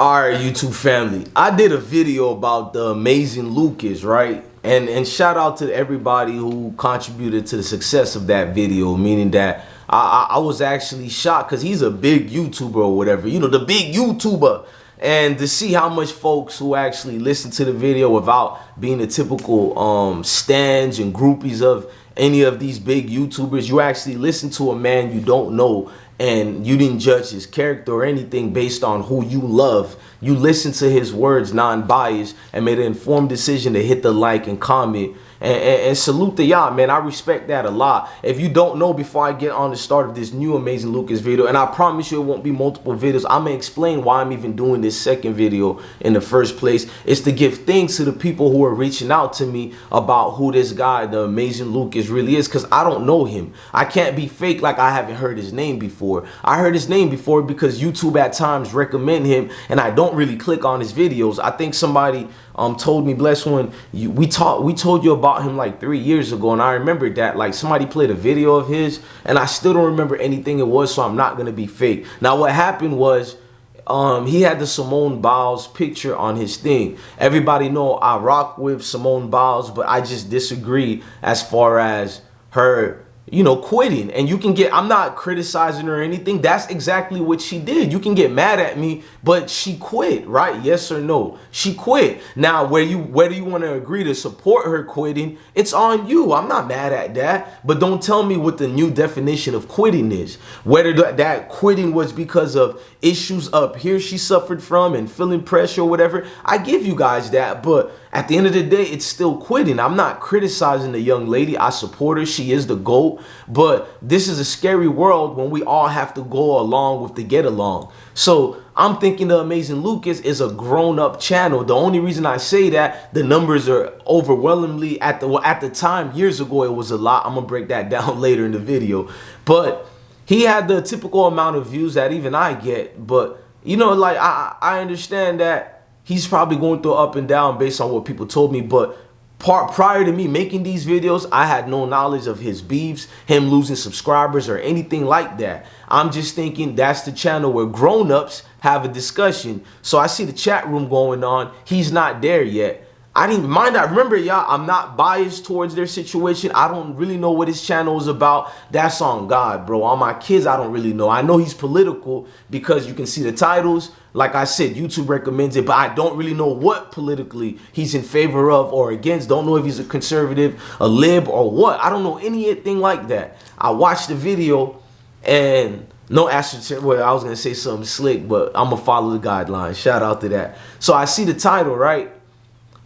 All right, YouTube family. I did a video about the amazing Lucas, right? And shout out to everybody who contributed to the success of that video, meaning that I was actually shocked because he's a big YouTuber or whatever, you know, the big YouTuber. And to see how much folks who actually listen to the video without being the typical stans and groupies of any of these big YouTubers, you actually listen to a man you don't know and you didn't judge his character or anything based on who you love. You listened to his words non-biased and made an informed decision to hit the like and comment. And salute to y'all, man. I respect that a lot. If you don't know, before I get on the start of this new Amazing Lucas video, and I promise you it won't be multiple videos, I'm going to explain why I'm even doing this second video in the first place. It's to give thanks to the people who are reaching out to me about who this guy, the Amazing Lucas, really is, because I don't know him. I can't be fake like I haven't heard his name before. I heard his name before because YouTube at times recommend him, and I don't really click on his videos. I think somebody told me, bless one, we told you about him like 3 years ago, and I remembered that like somebody played a video of his, and I still don't remember anything it was, so I'm not gonna be fake. Now what happened was he had the Simone Biles picture on his thing. Everybody know I rock with Simone Biles, but I just disagree as far as her, you know, quitting. And you can get, I'm not criticizing her or anything. That's exactly what she did. You can get mad at me, but she quit, right? Yes or no? She quit. Now, whether you want to agree to support her quitting, it's on you. I'm not mad at that. But don't tell me what the new definition of quitting is. Whether that quitting was because of issues up here she suffered from and feeling pressure or whatever, I give you guys that. But at the end of the day, it's still quitting. I'm not criticizing the young lady. I support her. She is the GOAT. But this is a scary world when we all have to go along with the get along. So I'm thinking the Amazing Lucas is a grown-up channel. The only reason I say that, the numbers are overwhelmingly, at the time, years ago, it was a lot. I'm going to break that down later in the video. But he had the typical amount of views that even I get. But, you know, like, I understand that he's probably going through up and down based on what people told me. But prior to me making these videos, I had no knowledge of his beefs, him losing subscribers or anything like that. I'm just thinking that's the channel where grown-ups have a discussion. So I see the chat room going on. He's not there yet. I didn't mind that. Remember, y'all, I'm not biased towards their situation. I don't really know what his channel is about. That's on God, bro. On my kids, I don't really know. I know he's political because you can see the titles. Like I said, YouTube recommends it, but I don't really know what politically he's in favor of or against. Don't know if he's a conservative, a lib, or what. I don't know anything like that. I watched the video and no asterisk. Well, I was going to say something slick, but I'm going to follow the guidelines. Shout out to that. So I see the title, right?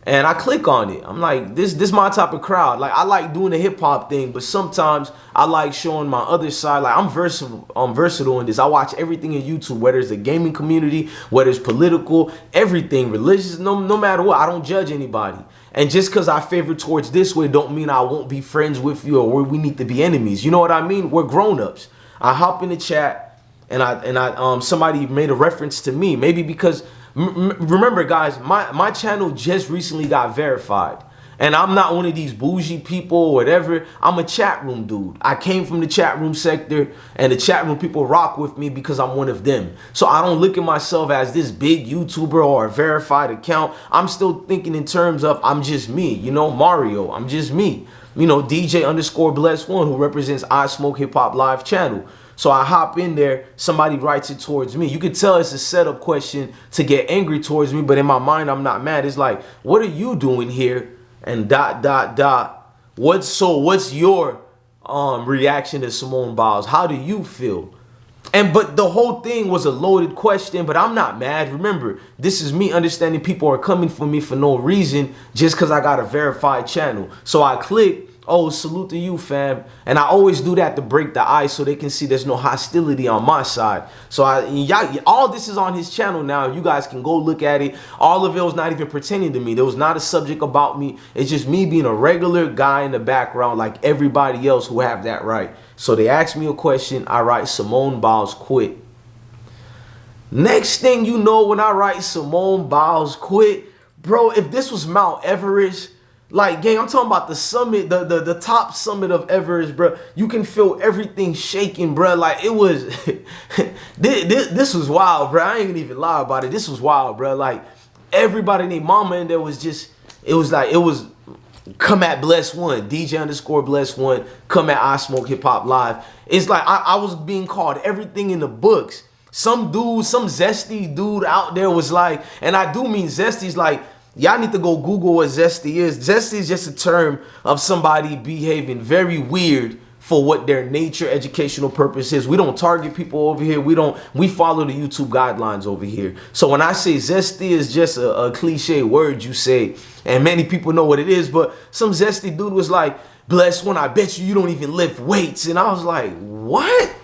And I click on it. I'm like, this my type of crowd. Like, I like doing the hip hop thing, but sometimes I like showing my other side. Like, I'm versatile in this. I watch everything in YouTube, whether it's the gaming community, whether it's political, everything, religious, no matter what. I don't judge anybody. And just because I favor towards this way don't mean I won't be friends with you or we need to be enemies. You know what I mean? We're grown-ups. I hop in the chat and somebody made a reference to me, maybe because remember, guys, my channel just recently got verified. And I'm not one of these bougie people or whatever. I'm a chat room dude. I came from the chat room sector, and the chat room people rock with me because I'm one of them. So I don't look at myself as this big YouTuber or a verified account. I'm still thinking in terms of I'm just me, you know, Mario. I'm just me. You know, DJ_bless1, who represents I Smoke Hip Hop Live channel. So I hop in there, somebody writes it towards me. You can tell it's a setup question to get angry towards me, but in my mind, I'm not mad. It's like, what are you doing here? And ... What's your reaction to Simone Biles? How do you feel? But the whole thing was a loaded question, but I'm not mad. Remember, this is me understanding people are coming for me for no reason just because I got a verified channel. So I click, oh, salute to you, fam. And I always do that to break the ice so they can see there's no hostility on my side. So all this is on his channel now. You guys can go look at it. All of it was not even pertaining to me. There was not a subject about me. It's just me being a regular guy in the background like everybody else who have that right. So they asked me a question. I write Simone Biles quit. Next thing you know, when I write Simone Biles quit, bro, if this was Mount Everest, Like, gang, I'm talking about the summit, the top summit of Everest, bro. You can feel everything shaking, bro. Like, it was, this was wild, bro. I ain't gonna even lie about it. This was wild, bro. Like, everybody named Mama in there was just, it was come at Bless One, DJ underscore Bless One, come at I Smoke Hip Hop Live. It's like, I was being called everything in the books. Some dude, some zesty dude out there was like, and I do mean zesty's like, y'all need to go Google what zesty is. Zesty is just a term of somebody behaving very weird for what their nature educational purpose is. We don't target people over here. We follow the YouTube guidelines over here. So when I say zesty is just a cliche word you say, and many people know what it is, but some zesty dude was like, Bless One, I bet you don't even lift weights. And I was like, what?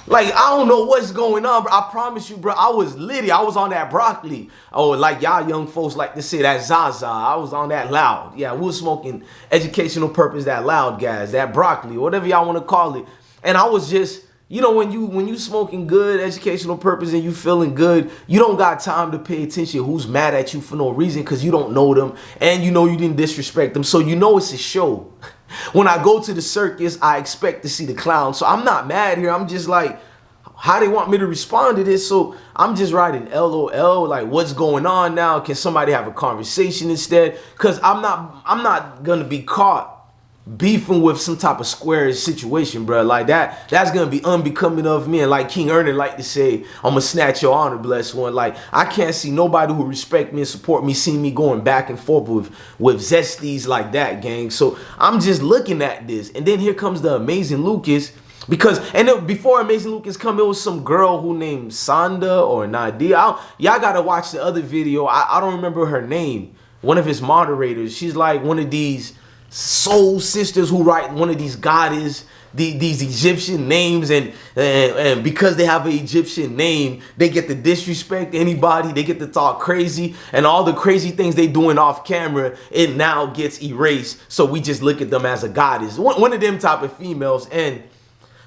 Like, I don't know what's going on, bro. I promise you, bro, I was litty. I was on that broccoli. Oh, like y'all young folks like to say, that Zaza. I was on that loud. Yeah, we was smoking educational purpose, that loud gas, that broccoli, whatever y'all want to call it. And I was just, you know, when you smoking good educational purpose and you feeling good, you don't got time to pay attention who's mad at you for no reason because you don't know them and you know you didn't disrespect them. So you know it's a show. When I go to the circus, I expect to see the clown. So I'm not mad here. I'm just like, how they want me to respond to this? So I'm just writing LOL, like what's going on now? Can somebody have a conversation instead? Because I'm not gonna be caught beefing with some type of square situation, bro. Like that's gonna be unbecoming of me. And like King Ernest like to say, I'm gonna snatch your honor, Bless One. Like I can't see nobody who respect me and support me see me going back and forth with zesties like that, gang. So I'm just looking at this, and then here comes the Amazing Lucas. Because, and then before Amazing Lucas come, it was some girl who named Sonda or Nadia. Y'all gotta watch the other video. I don't remember her name. One of his moderators. She's like one of these soul sisters who write one of these goddess, these Egyptian names, and because they have an Egyptian name, they get to disrespect anybody, they get to talk crazy, and all the crazy things they doing off camera, it now gets erased. So we just look at them as a goddess. One of them type of females. And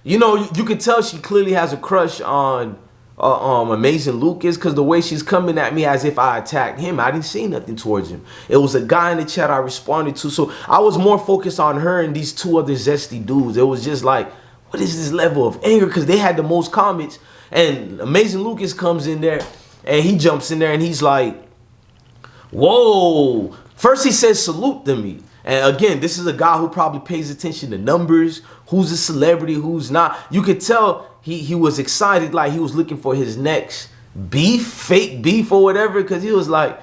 you know, you can tell she clearly has a crush on Amazing Lucas, because the way she's coming at me as if I attacked him. I didn't say nothing towards him. It was a guy in the chat I responded to. So I was more focused on her and these two other zesty dudes. It was just like, what is this level of anger? Because they had the most comments. And Amazing Lucas comes in there and he jumps in there and he's like, whoa. First he says salute to me. And again, this is a guy who probably pays attention to numbers, who's a celebrity, who's not. You could tell he was excited, like he was looking for his next beef, fake beef or whatever, because he was like,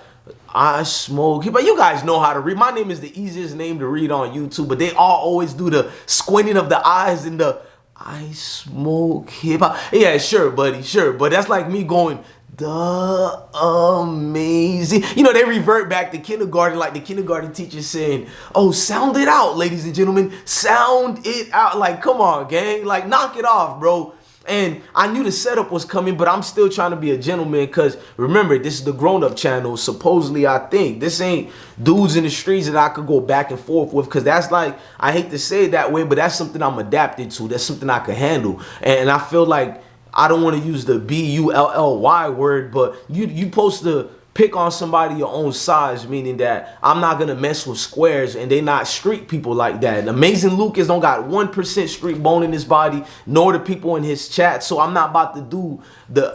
I smoke. But you guys know how to read. My name is the easiest name to read on YouTube, but they all always do the squinting of the eyes and the I smoke hip hop. Yeah, sure, buddy, sure. But that's like me going, the amazing. You know, they revert back to kindergarten, like the kindergarten teacher saying, oh, sound it out, ladies and gentlemen. Sound it out. Like, come on, gang. Like, knock it off, bro. And I knew the setup was coming, but I'm still trying to be a gentleman because, remember, this is the grown-up channel. Supposedly, I think. This ain't dudes in the streets that I could go back and forth with, because that's like, I hate to say it that way, but that's something I'm adapted to. That's something I can handle. And I feel like I don't want to use the B-U-L-L-Y word, but you supposed to pick on somebody your own size, meaning that I'm not going to mess with squares and they not street people like that. And Amazing Lucas don't got 1% street bone in his body, nor the people in his chat. So I'm not about to do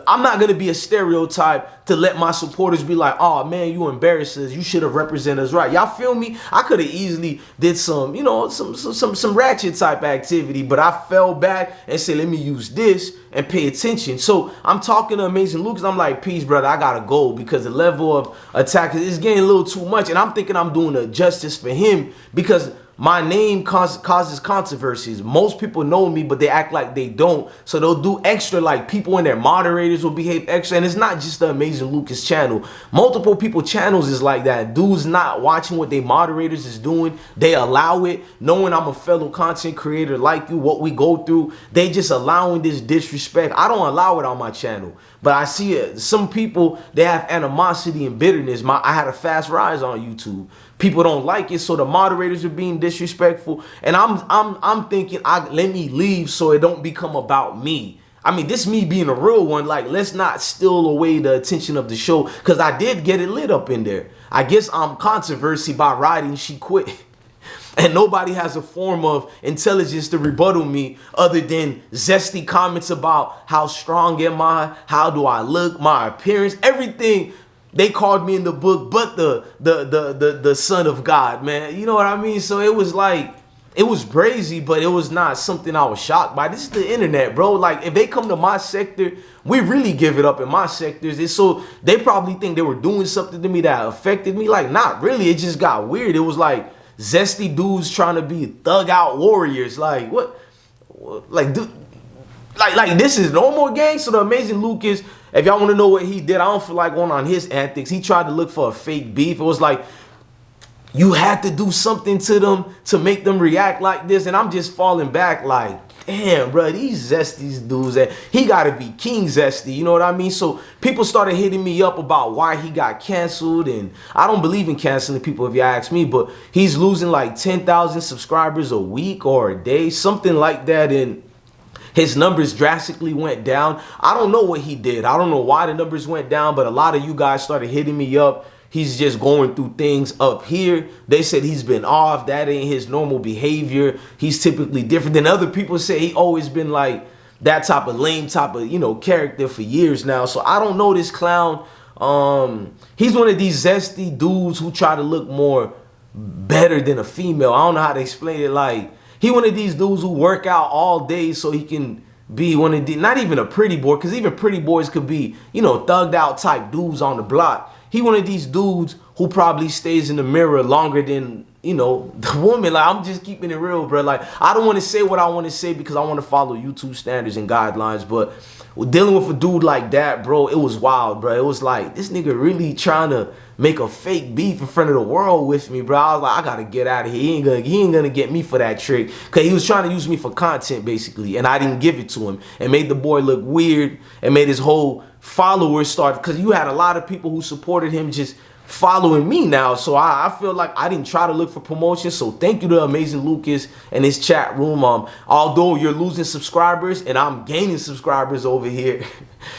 I'm not going to be a stereotype to let my supporters be like, oh man, you embarrassed us. You should have represented us right. Y'all feel me? I could have easily did some, you know, some ratchet type activity, but I fell back and said, let me use this and pay attention. So I'm talking to Amazing Lucas. I'm like, peace, brother. I got to go because the level of attack is getting a little too much. And I'm thinking I'm doing a justice for him because my name causes controversies. Most people know me, but they act like they don't. So they'll do extra, like people in their moderators will behave extra. And it's not just the Amazing Lucas channel. Multiple people channels is like that. Dudes not watching what they moderators is doing. They allow it. Knowing I'm a fellow content creator like you, what we go through, they just allowing this disrespect. I don't allow it on my channel. But I see it. Some people, they have animosity and bitterness. I had a fast rise on YouTube. People don't like it, so the moderators are being disrespectful. And I'm thinking, let me leave so it don't become about me. I mean, this me being a real one. Like, let's not steal away the attention of the show, because I did get it lit up in there. I guess I'm controversy by writing she quit. And nobody has a form of intelligence to rebuttal me other than zesty comments about how strong am I, how do I look, my appearance, everything. They called me in the book, but the son of God, man. You know what I mean? So it was like, it was crazy, but it was not something I was shocked by. This is the internet, bro. Like, if they come to my sector, we really give it up in my sectors. And so they probably think they were doing something to me that affected me. Like, not really. It just got weird. It was like zesty dudes trying to be thug out warriors. Like, what? Like, dude. Like this is no more gang. So the Amazing Lucas, if y'all want to know what he did, I don't feel like going on his antics. He tried to look for a fake beef. It was like, you had to do something to them to make them react like this. And I'm just falling back like, damn, bro, these zesty dudes, that he got to be King Zesty. You know what I mean? So people started hitting me up about why he got canceled. And I don't believe in canceling people if you ask me, but he's losing like 10,000 subscribers a week or a day, something like that. And his numbers drastically went down. I don't know what he did. I don't know why the numbers went down, but a lot of you guys started hitting me up. He's just going through things up here. They said he's been off. That ain't his normal behavior. He's typically different than other people say. He always been like that type of lame type of, you know, character for years now. So I don't know this clown. He's one of these zesty dudes who try to look more better than a female. I don't know how to explain it. Like, he one of these dudes who work out all day so he can be one of the, not even a pretty boy, because even pretty boys could be, you know, thugged out type dudes on the block. He one of these dudes who probably stays in the mirror longer than, you know, the woman. Like, I'm just keeping it real, bro. Like, I don't want to say what I want to say because I want to follow YouTube standards and guidelines, but dealing with a dude like that, bro, it was wild, bro. It was like, this nigga really trying to make a fake beef in front of the world with me, bro. I was like, I gotta get out of here. He ain't gonna get me for that trick, because he was trying to use me for content, basically, and I didn't give it to him, and made the boy look weird, and made his whole followers start, because you had a lot of people who supported him just following me now. So I feel like I didn't try to look for promotion. So thank you to Amazing Lucas and his chat room. Although you're losing subscribers and I'm gaining subscribers over here,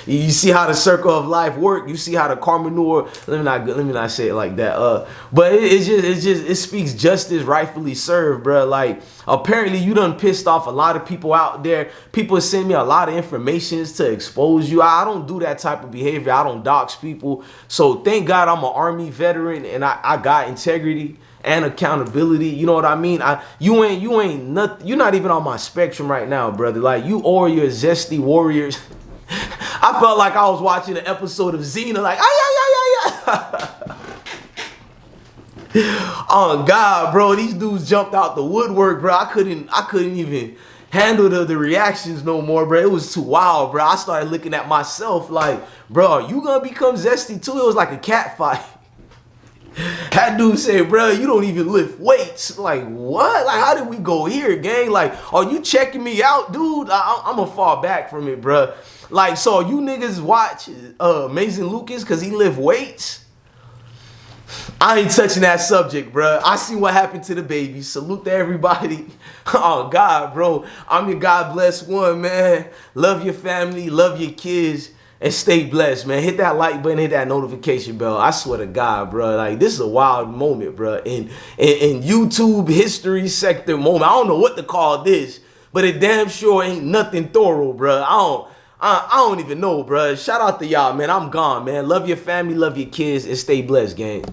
you see how the circle of life work. You see how the karma manure. Let me not say it like that. But it speaks justice rightfully served, bro. Like, apparently you done pissed off a lot of people out there. People send me a lot of information to expose you. I don't do that type of behavior. I don't dox people. So thank God I'm an Army veteran and I got integrity and accountability. You know what I mean? You ain't nothing. You're not even on my spectrum right now, brother. Like, you or your zesty warriors. I felt like I was watching an episode of Xena, like, oh God, bro, these dudes jumped out the woodwork, bro. I couldn't even handle the reactions no more, bro. It was too wild, bro. I started looking at myself like, bro, you gonna become zesty too? It was like a cat fight. That dude said, bro, you don't even lift weights. Like, what? Like, how did we go here, gang? Like, are you checking me out, dude? I'm gonna fall back from it, bro. Like, so you niggas watch Amazing Lucas because he lift weights? I ain't touching that subject, bro. I see what happened to the baby. Salute to everybody. Oh, God, bro. I'm your God bless one, man. Love your family. Love your kids. And stay blessed, man. Hit that like button, hit that notification bell. I swear to God, bro. Like, this is a wild moment, bro. In YouTube history sector moment. I don't know what to call this, but it damn sure ain't nothing thorough, bro. I don't even know, bro. Shout out to y'all, man. I'm gone, man. Love your family, love your kids, and stay blessed, gang.